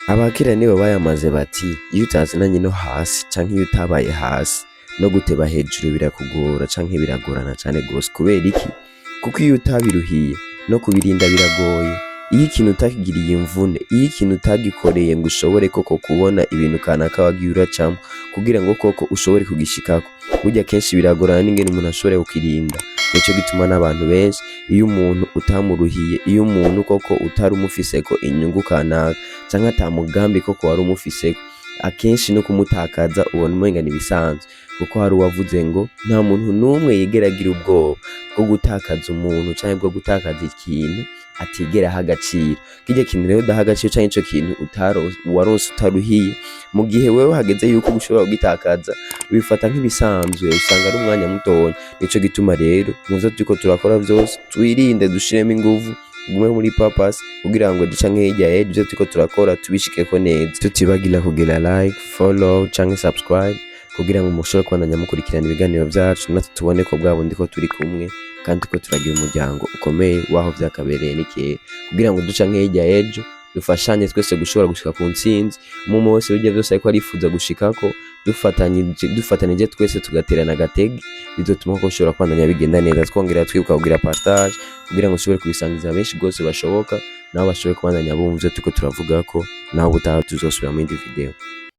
Abakera nibo bayamaze bati iyo utazinanye no hasi canke iyo utabaye hasi no guteba hejuru birakugora canke biragorana cane gose. Kubera iki? Kuko iyo utabiruhiye no kubirinda biragoye. Iyo ikintu utakigiriye imvune, iyo ikintu utagikoreye ngo ushobore koko kubona ibintu kanaka wagiye uracamwo kugira ngo koko ushobore kugishikako, burya kenshi biragorana n'ingene umuntu ashobora kukirinda. Nico gituma n'abantu benshi iyo umuntu utamuruhiye, iyo umuntu koko utari umufiseko inyungu kanaka canke ata mugambi koko wari umufiseko, akenshi no kumutakaza ubona umenga n'ibisanzwe. Kuko hari uwavuze ngo nta muntu n'umwe yigera agira ubwoba bwo gutakaza umuntu canke bwo gutakaza ikintu atigera aha agaciro. Kirya kintu rero udaha agaciro canke ico kintu waronse utaruhiye, mu gihe wewe hageze yuko ushobora kugitakaza ubifata nk'ibisanzwe, usanga ari umwanya mutonya. Nico gituma rero muvyo turiko turakora vyose twirinde, dushiremo inguvu, gume muri purpose kugira ngo duca nk'irya y'ejo ivyo turiko turakora tubishikeko neza. Tutibagira kugira like, follow canke subscribe kugira ngo mushobore kubandanya mukurikirana ibiganiro vyacu, natwe tubone ko bwa bundi ko turi kumwe kandi turiko turagira umuryango ukomeye waho vyakabereye n'ikera, kugira ngo duca nk'irya y'ejo dufashanye twese gushobora gushika ku ntsinzi. Umwe wese birya vyose ariko arifuza gushikako, dufatanije twese tugaterana agatege, bizotuma ko ushobora kubandanya bigenda neza. Twongera twibuka kugira partage kugira ngo ushobore kubisangiza benshi gose bashoboka, nabo bashobore kubandanya bumva ivyo turiko turavugako, naho ubutaha tuzosubira mu yindi video.